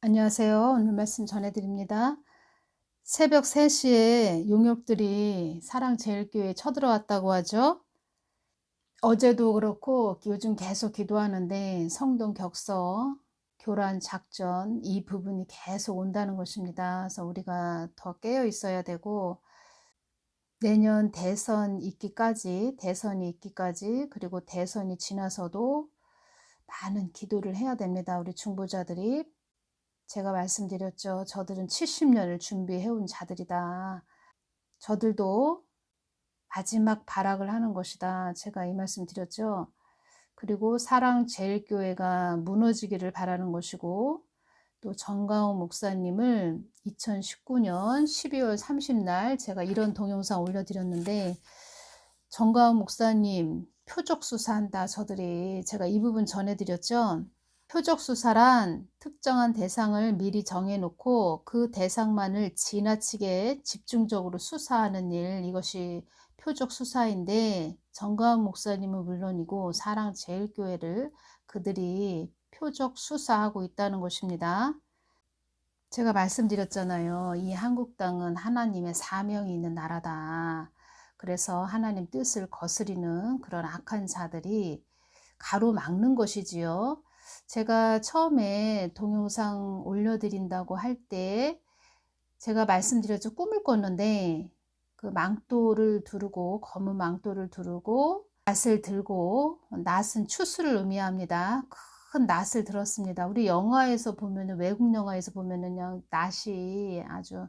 안녕하세요. 오늘 말씀 전해드립니다. 새벽 3시에 용역들이 사랑제일교회에 쳐들어왔다고 하죠. 어제도 그렇고 요즘 계속 기도하는데 성동 격서, 교란 작전 이 부분이 계속 온다는 것입니다. 그래서 우리가 더 깨어 있어야 되고 내년 대선이 있기까지 그리고 대선이 지나서도 많은 기도를 해야 됩니다. 우리 중보자들이. 제가 말씀드렸죠. 저들은 70년을 준비해 온 자들이다. 저들도 마지막 발악을 하는 것이다. 제가 이 말씀 드렸죠. 그리고 사랑제일교회가 무너지기를 바라는 것이고 또 정가호 목사님을 2019년 12월 30날 제가 이런 동영상 올려드렸는데 정가호 목사님 표적 수사한다. 저들이 제가 이 부분 전해드렸죠. 표적 수사란 특정한 대상을 미리 정해놓고 그 대상만을 지나치게 집중적으로 수사하는 일, 이것이 표적 수사인데 정가은 목사님은 물론이고 사랑제일교회를 그들이 표적 수사하고 있다는 것입니다. 제가 말씀드렸잖아요. 이 한국 땅은 하나님의 사명이 있는 나라다. 그래서 하나님 뜻을 거스리는 그런 악한 자들이 가로막는 것이지요. 제가 처음에 동영상 올려드린다고 할 때 제가 말씀드렸죠. 꿈을 꿨는데 그 망토를 두르고 검은 망토를 두르고 낫을 들고, 낫은 추수를 의미합니다. 큰 낫을 들었습니다. 우리 영화에서 보면은, 외국 영화에서 보면은 그냥 낫이 아주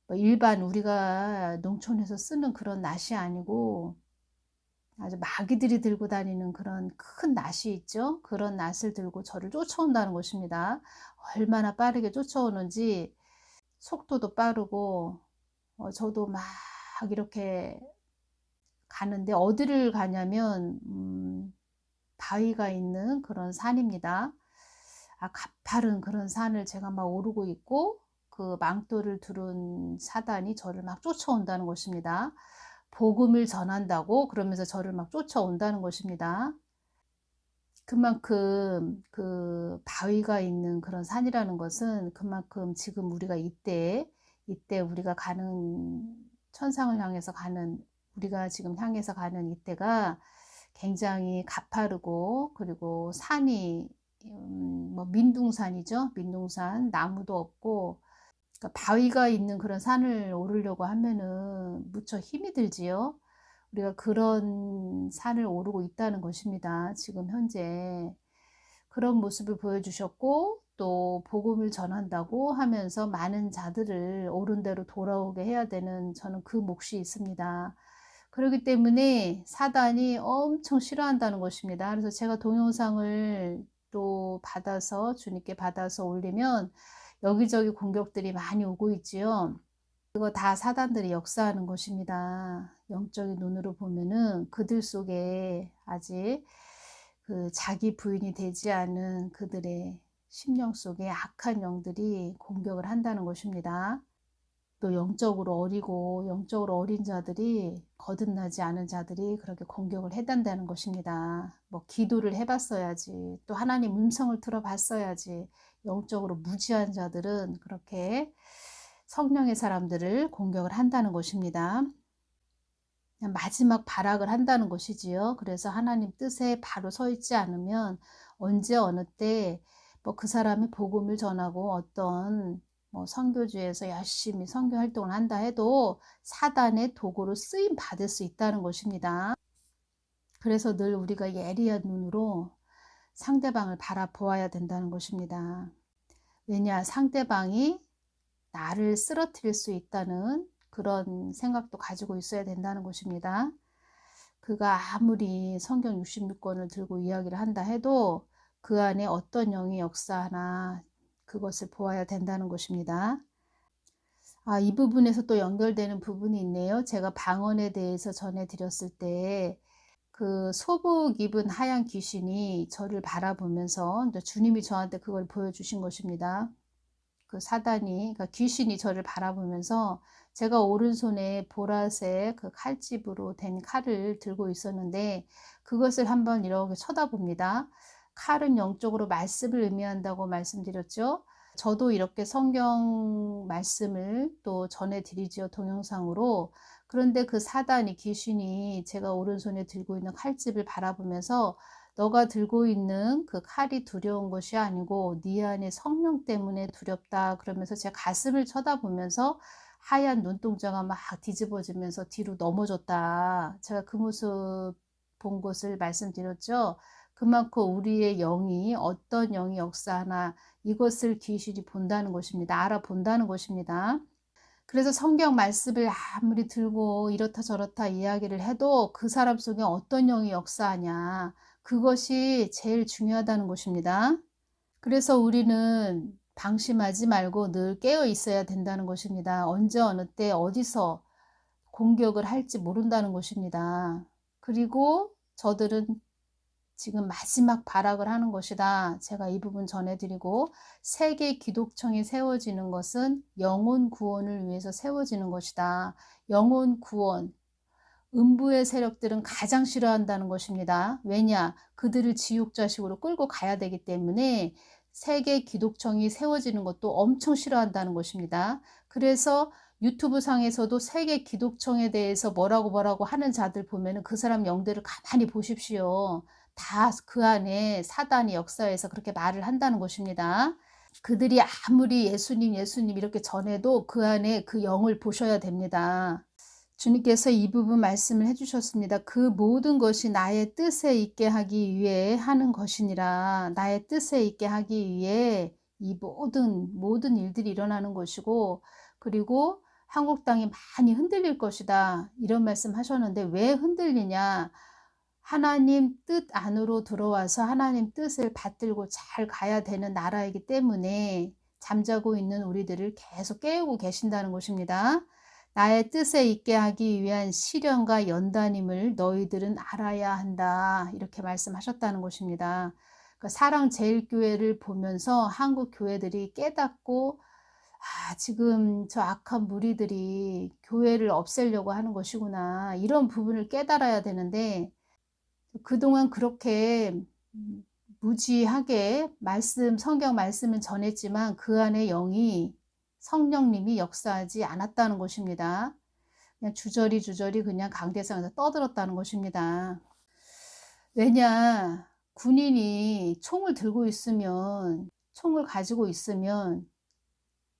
뭐 일반 우리가 농촌에서 쓰는 그런 낫이 아니고 아주 마귀들이 들고 다니는 그런 큰 낫이 있죠. 그런 낫을 들고 저를 쫓아온다는 것입니다. 얼마나 빠르게 쫓아오는지 속도도 빠르고 저도 막 이렇게 가는데 어디를 가냐면 바위가 있는 그런 산입니다. 가파른 그런 산을 제가 막 오르고 있고 그 망토를 두른 사단이 저를 막 쫓아온다는 것입니다. 복음을 전한다고 그러면서 저를 막 쫓아온다는 것입니다. 그만큼 그 바위가 있는 그런 산이라는 것은 그만큼 지금 우리가 이때 우리가 가는 천상을 향해서 가는 우리가 지금 향해서 가는 이때가 굉장히 가파르고 그리고 산이 뭐 민둥산이죠. 민둥산 나무도 없고 그러니까 바위가 있는 그런 산을 오르려고 하면은 무척 힘이 들지요. 우리가 그런 산을 오르고 있다는 것입니다. 지금 현재 그런 모습을 보여주셨고 또 복음을 전한다고 하면서 많은 자들을 옳은 대로 돌아오게 해야 되는 저는 그 몫이 있습니다. 그렇기 때문에 사단이 엄청 싫어한다는 것입니다. 그래서 제가 동영상을 또 받아서 주님께 받아서 올리면 여기저기 공격들이 많이 오고 있지요. 그거 다 사단들이 역사하는 것입니다. 영적인 눈으로 보면은 그들 속에 아직 그 자기 부인이 되지 않은 그들의 심령 속에 악한 영들이 공격을 한다는 것입니다. 또 영적으로 어리고 영적으로 어린 자들이 거듭나지 않은 자들이 그렇게 공격을 해댄다는 것입니다. 뭐 기도를 해봤어야지 또 하나님 음성을 들어봤어야지 영적으로 무지한 자들은 그렇게 성령의 사람들을 공격을 한다는 것입니다. 마지막 발악을 한다는 것이지요. 그래서 하나님 뜻에 바로 서 있지 않으면 언제 어느 때 뭐 그 사람이 복음을 전하고 어떤 뭐 선교지에서 열심히 선교 활동을 한다 해도 사단의 도구로 쓰임 받을 수 있다는 것입니다. 그래서 늘 우리가 예리한 눈으로 상대방을 바라보아야 된다는 것입니다. 왜냐, 상대방이 나를 쓰러뜨릴 수 있다는 그런 생각도 가지고 있어야 된다는 것입니다. 그가 아무리 성경 66권을 들고 이야기를 한다 해도 그 안에 어떤 영이 역사하나 그것을 보아야 된다는 것입니다. 이 부분에서 또 연결되는 부분이 있네요. 제가 방언에 대해서 전해드렸을 때 그 소복 입은 하얀 귀신이 저를 바라보면서 주님이 저한테 그걸 보여주신 것입니다. 그 사단이, 그러니까 귀신이 저를 바라보면서 제가 오른손에 보라색 그 칼집으로 된 칼을 들고 있었는데 그것을 한번 이렇게 쳐다봅니다. 칼은 영적으로 말씀을 의미한다고 말씀드렸죠. 저도 이렇게 성경 말씀을 또 전해드리지요, 동영상으로. 그런데 그 사단이, 귀신이 제가 오른손에 들고 있는 칼집을 바라보면서 너가 들고 있는 그 칼이 두려운 것이 아니고 네 안에 성령 때문에 두렵다 그러면서 제 가슴을 쳐다보면서 하얀 눈동자가 막 뒤집어지면서 뒤로 넘어졌다. 제가 그 모습 본 것을 말씀드렸죠. 그만큼 우리의 영이 어떤 영이 역사하나 이것을 귀신이 본다는 것입니다. 알아본다는 것입니다. 그래서 성경 말씀을 아무리 들고 이렇다 저렇다 이야기를 해도 그 사람 속에 어떤 영이 역사하냐. 그것이 제일 중요하다는 것입니다. 그래서 우리는 방심하지 말고 늘 깨어 있어야 된다는 것입니다. 언제 어느 때 어디서 공격을 할지 모른다는 것입니다. 그리고 저들은 지금 마지막 발악을 하는 것이다. 제가 이 부분 전해드리고, 세계 기독청이 세워지는 것은 영혼 구원을 위해서 세워지는 것이다. 영혼 구원, 음부의 세력들은 가장 싫어한다는 것입니다. 왜냐? 그들을 지옥 자식으로 끌고 가야 되기 때문에 세계 기독청이 세워지는 것도 엄청 싫어한다는 것입니다. 그래서 유튜브 상에서도 세계 기독청에 대해서 뭐라고 하는 자들 보면은 그 사람 영들을 가만히 보십시오. 다 그 안에 사단이 역사에서 그렇게 말을 한다는 것입니다. 그들이 아무리 예수님 이렇게 전해도 그 안에 그 영을 보셔야 됩니다. 주님께서 이 부분 말씀을 해주셨습니다. 그 모든 것이 나의 뜻에 있게 하기 위해 하는 것이니라. 나의 뜻에 있게 하기 위해 이 모든 일들이 일어나는 것이고, 그리고 한국 땅이 많이 흔들릴 것이다. 이런 말씀 하셨는데 왜 흔들리냐? 하나님 뜻 안으로 들어와서 하나님 뜻을 받들고 잘 가야 되는 나라이기 때문에 잠자고 있는 우리들을 계속 깨우고 계신다는 것입니다. 나의 뜻에 있게 하기 위한 시련과 연단임을 너희들은 알아야 한다. 이렇게 말씀하셨다는 것입니다. 그러니까 사랑제일교회를 보면서 한국 교회들이 깨닫고 지금 저 악한 무리들이 교회를 없애려고 하는 것이구나. 이런 부분을 깨달아야 되는데 그동안 그렇게 무지하게 성경 말씀은 전했지만 그 안에 영이 성령님이 역사하지 않았다는 것입니다. 그냥 주저리 그냥 강대상에서 떠들었다는 것입니다. 왜냐? 군인이 총을 가지고 있으면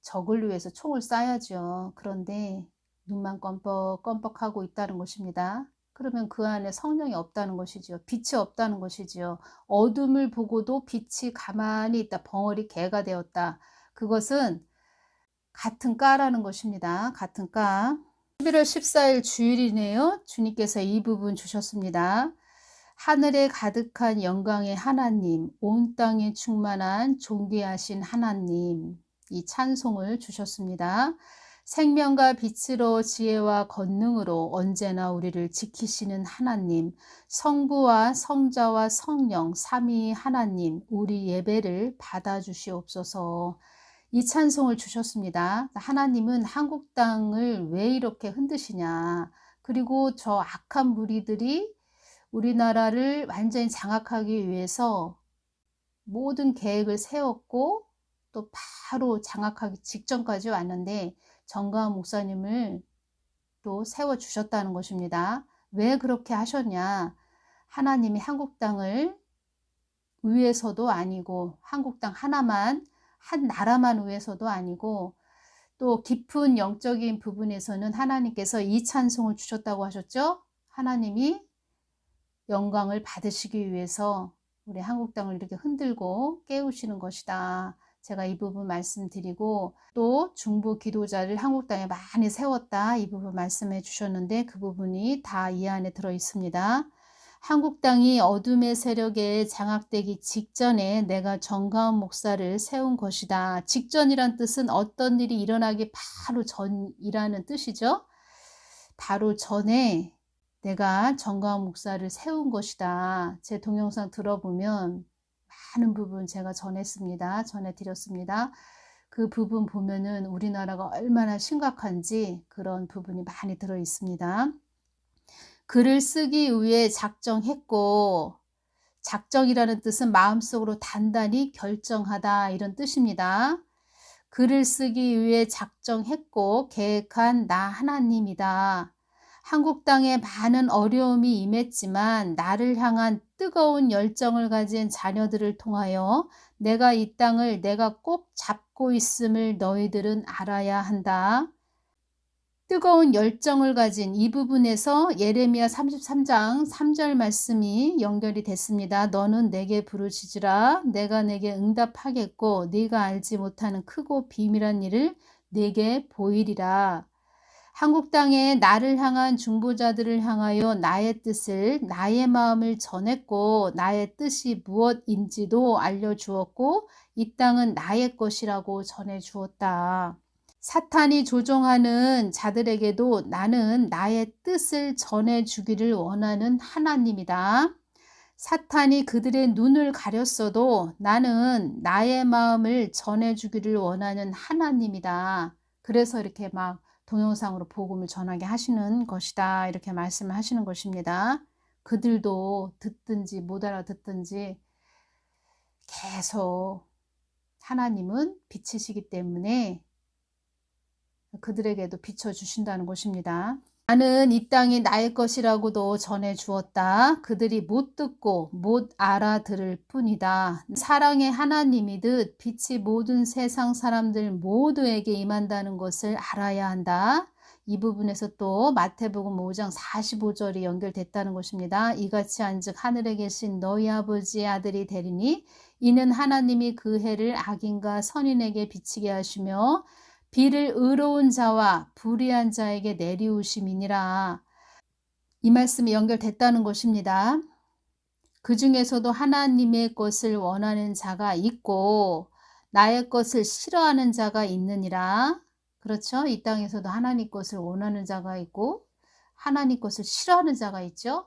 적을 위해서 총을 쏴야죠. 그런데 눈만 껌뻑껌뻑하고 있다는 것입니다. 그러면 그 안에 성령이 없다는 것이죠. 빛이 없다는 것이죠. 어둠을 보고도 빛이 가만히 있다. 벙어리 개가 되었다. 그것은 같은 까라는 것입니다. 같은 까. 11월 14일 주일이네요. 주님께서 이 부분 주셨습니다. 하늘에 가득한 영광의 하나님, 온 땅에 충만한 존귀하신 하나님, 이 찬송을 주셨습니다. 생명과 빛으로 지혜와 권능으로 언제나 우리를 지키시는 하나님, 성부와 성자와 성령 삼위 하나님, 우리 예배를 받아주시옵소서. 이 찬송을 주셨습니다. 하나님은 한국 땅을 왜 이렇게 흔드시냐. 그리고 저 악한 무리들이 우리나라를 완전히 장악하기 위해서 모든 계획을 세웠고 또 바로 장악하기 직전까지 왔는데 정가은 목사님을 또 세워주셨다는 것입니다. 왜 그렇게 하셨냐. 하나님이 한국 땅을 위해서도 아니고 한국 땅 하나만 한 나라만 위해서도 아니고 또 깊은 영적인 부분에서는 하나님께서 이 찬송을 주셨다고 하셨죠. 하나님이 영광을 받으시기 위해서 우리 한국 땅을 이렇게 흔들고 깨우시는 것이다. 제가 이 부분 말씀드리고 또 중보 기도자를 한국 땅에 많이 세웠다. 이 부분 말씀해 주셨는데 그 부분이 다 이 안에 들어 있습니다. 한국 땅이 어둠의 세력에 장악되기 직전에 내가 정가은 목사를 세운 것이다. 직전이란 뜻은 어떤 일이 일어나기 바로 전이라는 뜻이죠. 바로 전에 내가 정가은 목사를 세운 것이다. 제 동영상 들어보면 많은 부분 제가 전해드렸습니다. 그 부분 보면은 우리나라가 얼마나 심각한지 그런 부분이 많이 들어 있습니다. 글을 쓰기 위해 작정했고, 작정이라는 뜻은 마음속으로 단단히 결정하다 이런 뜻입니다. 글을 쓰기 위해 작정했고 계획한 나 하나님이다. 한국 땅에 많은 어려움이 임했지만 나를 향한 뜨거운 열정을 가진 자녀들을 통하여 내가 이 땅을 내가 꼭 잡고 있음을 너희들은 알아야 한다. 뜨거운 열정을 가진 이 부분에서 예레미야 33장 3절 말씀이 연결이 됐습니다. 너는 내게 부르짖으라. 내가 내게 응답하겠고 네가 알지 못하는 크고 비밀한 일을 네게 보이리라. 한국 땅에 나를 향한 중보자들을 향하여 나의 뜻을, 나의 마음을 전했고 나의 뜻이 무엇인지도 알려주었고 이 땅은 나의 것이라고 전해주었다. 사탄이 조종하는 자들에게도 나는 나의 뜻을 전해주기를 원하는 하나님이다. 사탄이 그들의 눈을 가렸어도 나는 나의 마음을 전해주기를 원하는 하나님이다. 그래서 이렇게 막 동영상으로 복음을 전하게 하시는 것이다. 이렇게 말씀을 하시는 것입니다. 그들도 듣든지 못 알아듣든지 계속 하나님은 빛이시기 때문에 그들에게도 비춰주신다는 것입니다. 나는 이 땅이 나의 것이라고도 전해주었다. 그들이 못 듣고 못 알아들을 뿐이다. 사랑의 하나님이듯 빛이 모든 세상 사람들 모두에게 임한다는 것을 알아야 한다. 이 부분에서 또 마태복음 5장 45절이 연결됐다는 것입니다. 이같이 한즉 하늘에 계신 너희 아버지의 아들이 되리니 이는 하나님이 그 해를 악인과 선인에게 비치게 하시며 비를 의로운 자와 불의한 자에게 내리우심이니라. 이 말씀이 연결됐다는 것입니다. 그 중에서도 하나님의 것을 원하는 자가 있고 나의 것을 싫어하는 자가 있느니라. 그렇죠? 이 땅에서도 하나님 것을 원하는 자가 있고 하나님 것을 싫어하는 자가 있죠.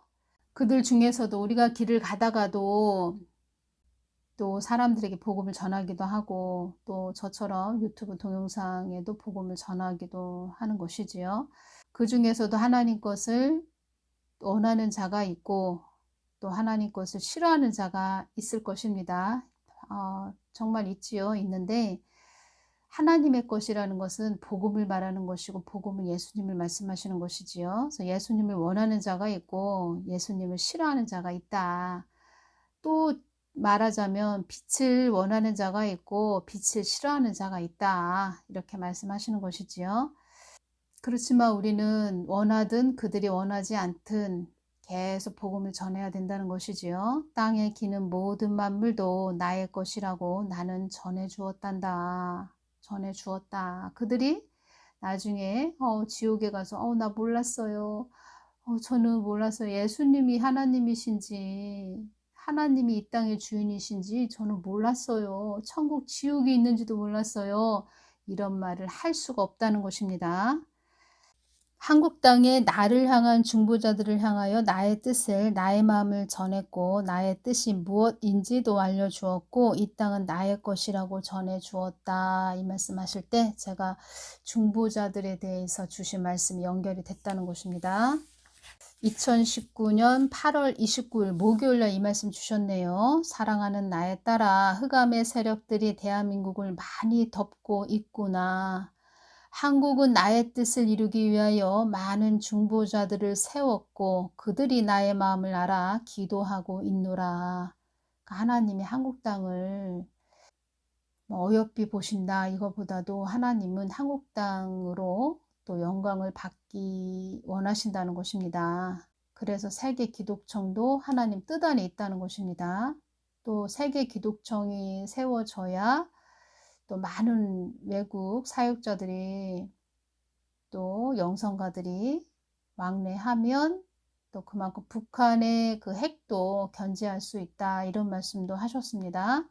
그들 중에서도 우리가 길을 가다가도 또 사람들에게 복음을 전하기도 하고 또 저처럼 유튜브 동영상에도 복음을 전하기도 하는 것이지요. 그 중에서도 하나님 것을 원하는 자가 있고 또 하나님 것을 싫어하는 자가 있을 것입니다. 정말 있지요. 있는데 하나님의 것이라는 것은 복음을 말하는 것이고 복음은 예수님을 말씀하시는 것이지요. 그래서 예수님을 원하는 자가 있고 예수님을 싫어하는 자가 있다. 또 말하자면 빛을 원하는 자가 있고 빛을 싫어하는 자가 있다. 이렇게 말씀하시는 것이지요. 그렇지만 우리는 원하든 그들이 원하지 않든 계속 복음을 전해야 된다는 것이지요. 땅에 기는 모든 만물도 나의 것이라고 나는 전해주었단다. 전해주었다. 그들이 나중에 지옥에 가서 나 몰랐어요. 저는 몰랐어요. 예수님이 하나님이신지 하나님이 이 땅의 주인이신지 저는 몰랐어요. 천국 지옥이 있는지도 몰랐어요. 이런 말을 할 수가 없다는 것입니다. 한국 땅에 나를 향한 중보자들을 향하여 나의 뜻을 나의 마음을 전했고 나의 뜻이 무엇인지도 알려주었고 이 땅은 나의 것이라고 전해주었다. 이 말씀하실 때 제가 중보자들에 대해서 주신 말씀이 연결이 됐다는 것입니다. 2019년 8월 29일 목요일날 이 말씀 주셨네요. 사랑하는 나의 딸아, 흑암의 세력들이 대한민국을 많이 덮고 있구나. 한국은 나의 뜻을 이루기 위하여 많은 중보자들을 세웠고 그들이 나의 마음을 알아 기도하고 있노라. 하나님이 한국 땅을 어여삐 보신다 이거보다도 하나님은 한국 땅으로 또 영광을 받기 원하신다는 것입니다. 그래서 세계 기독청도 하나님 뜻 안에 있다는 것입니다. 또 세계 기독청이 세워져야 또 많은 외국 사역자들이 또 영성가들이 왕래하면 또 그만큼 북한의 그 핵도 견제할 수 있다 이런 말씀도 하셨습니다.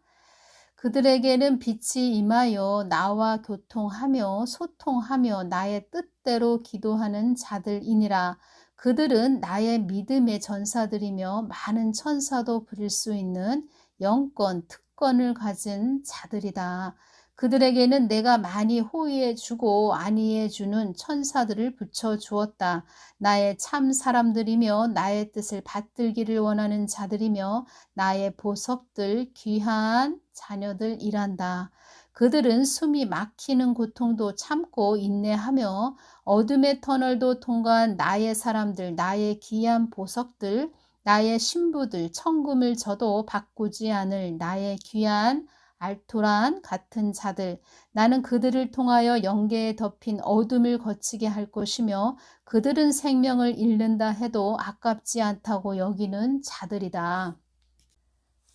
그들에게는 빛이 임하여 나와 교통하며 소통하며 나의 뜻대로 기도하는 자들이니라. 그들은 나의 믿음의 전사들이며 많은 천사도 부릴 수 있는 영권, 특권을 가진 자들이다. 그들에게는 내가 많이 호의해 주고 안위해 주는 천사들을 붙여 주었다. 나의 참 사람들이며 나의 뜻을 받들기를 원하는 자들이며 나의 보석들 귀한 자녀들이란다. 그들은 숨이 막히는 고통도 참고 인내하며 어둠의 터널도 통과한 나의 사람들, 나의 귀한 보석들, 나의 신부들, 천금을 줘도 바꾸지 않을 나의 귀한 알토란 같은 자들. 나는 그들을 통하여 영계에 덮인 어둠을 거치게 할 것이며 그들은 생명을 잃는다 해도 아깝지 않다고 여기는 자들이다.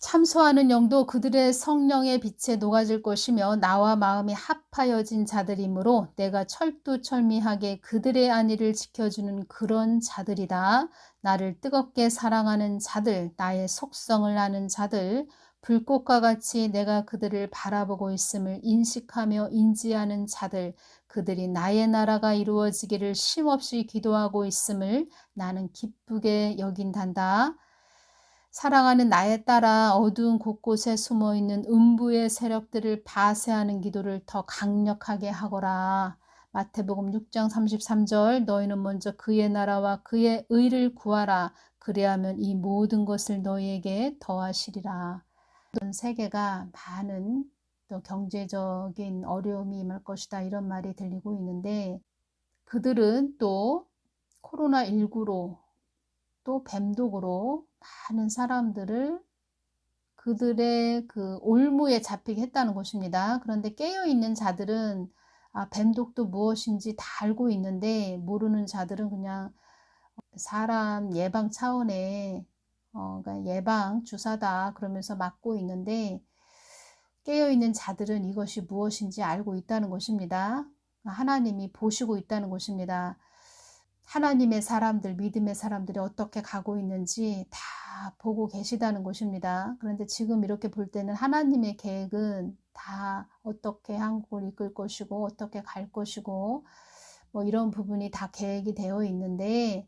참소하는 영도 그들의 성령의 빛에 녹아질 것이며 나와 마음이 합하여진 자들이므로 내가 철두철미하게 그들의 안위를 지켜주는 그런 자들이다. 나를 뜨겁게 사랑하는 자들, 나의 속성을 아는 자들, 불꽃과 같이 내가 그들을 바라보고 있음을 인식하며 인지하는 자들, 그들이 나의 나라가 이루어지기를 쉼없이 기도하고 있음을 나는 기쁘게 여긴단다. 사랑하는 나에 따라 어두운 곳곳에 숨어있는 음부의 세력들을 파쇄하는 기도를 더 강력하게 하거라. 마태복음 6장 33절 너희는 먼저 그의 나라와 그의 의를 구하라. 그리하면 이 모든 것을 너희에게 더하시리라. 전 세계가 많은 또 경제적인 어려움이 임할 것이다 이런 말이 들리고 있는데 그들은 또 코로나19로 또 뱀독으로 많은 사람들을 그들의 그 올무에 잡히게 했다는 것입니다. 그런데 깨어있는 자들은 뱀독도 무엇인지 다 알고 있는데 모르는 자들은 그냥 사람 예방 차원의 그러니까 예방 주사다 그러면서 맞고 있는데 깨어있는 자들은 이것이 무엇인지 알고 있다는 것입니다. 하나님이 보시고 있다는 것입니다. 하나님의 사람들, 믿음의 사람들이 어떻게 가고 있는지 다 보고 계시다는 것입니다. 그런데 지금 이렇게 볼 때는 하나님의 계획은 다 어떻게 한국을 이끌 것이고 어떻게 갈 것이고 뭐 이런 부분이 다 계획이 되어 있는데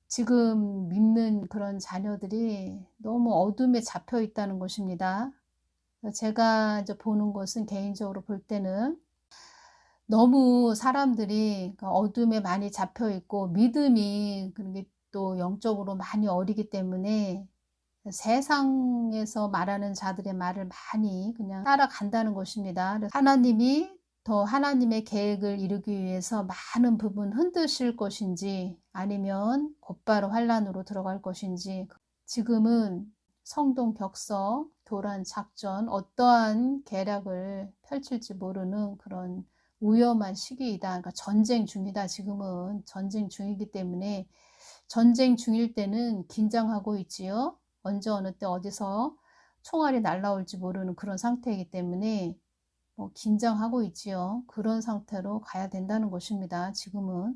지금 믿는 그런 자녀들이 너무 어둠에 잡혀 있다는 것입니다. 제가 이제 보는 것은 개인적으로 볼 때는 너무 사람들이 어둠에 많이 잡혀 있고 믿음이 또 영적으로 많이 어리기 때문에 세상에서 말하는 자들의 말을 많이 그냥 따라간다는 것입니다. 하나님이 더 하나님의 계획을 이루기 위해서 많은 부분 흔드실 것인지 아니면 곧바로 환란으로 들어갈 것인지 지금은 성동 격서, 교란 작전 어떠한 계략을 펼칠지 모르는 그런 위험한 시기이다. 그러니까 전쟁 중이다. 지금은 전쟁 중이기 때문에 전쟁 중일 때는 긴장하고 있지요. 언제 어느 때 어디서 총알이 날라올지 모르는 그런 상태이기 때문에 긴장하고 있지요. 그런 상태로 가야 된다는 것입니다. 지금은.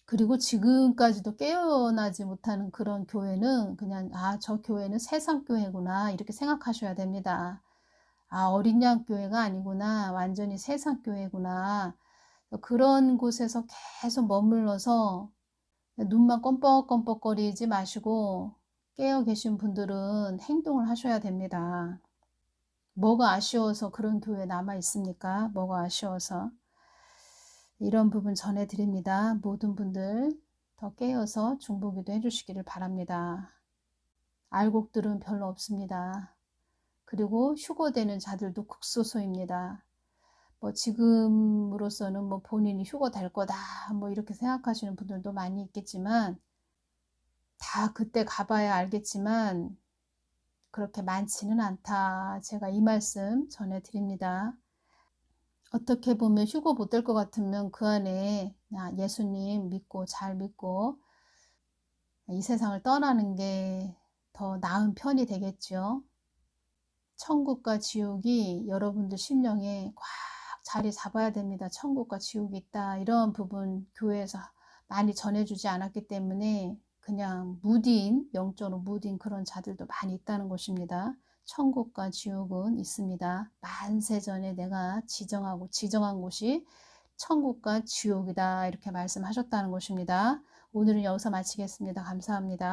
그리고 지금까지도 깨어나지 못하는 그런 교회는 그냥 저 교회는 세상 교회구나 이렇게 생각하셔야 됩니다. 어린 양 교회가 아니구나. 완전히 세상 교회구나. 그런 곳에서 계속 머물러서 눈만 껌뻑껌뻑거리지 마시고 깨어 계신 분들은 행동을 하셔야 됩니다. 뭐가 아쉬워서 그런 교회에 남아 있습니까? 뭐가 아쉬워서. 이런 부분 전해드립니다. 모든 분들 더 깨어서 중보기도 해주시기를 바랍니다. 알곡들은 별로 없습니다. 그리고 휴거되는 자들도 극소수입니다. 지금으로서는 본인이 휴거될 거다 이렇게 생각하시는 분들도 많이 있겠지만 다 그때 가봐야 알겠지만 그렇게 많지는 않다. 제가 이 말씀 전해드립니다. 어떻게 보면 휴거 못 될 것 같으면 그 안에 예수님 믿고 잘 믿고 이 세상을 떠나는 게 더 나은 편이 되겠죠. 천국과 지옥이 여러분들 심령에 꽉 자리 잡아야 됩니다. 천국과 지옥이 있다. 이런 부분 교회에서 많이 전해주지 않았기 때문에 그냥 무딘, 영적으로 무딘 그런 자들도 많이 있다는 것입니다. 천국과 지옥은 있습니다. 만세전에 내가 지정한 곳이 천국과 지옥이다. 이렇게 말씀하셨다는 것입니다. 오늘은 여기서 마치겠습니다. 감사합니다.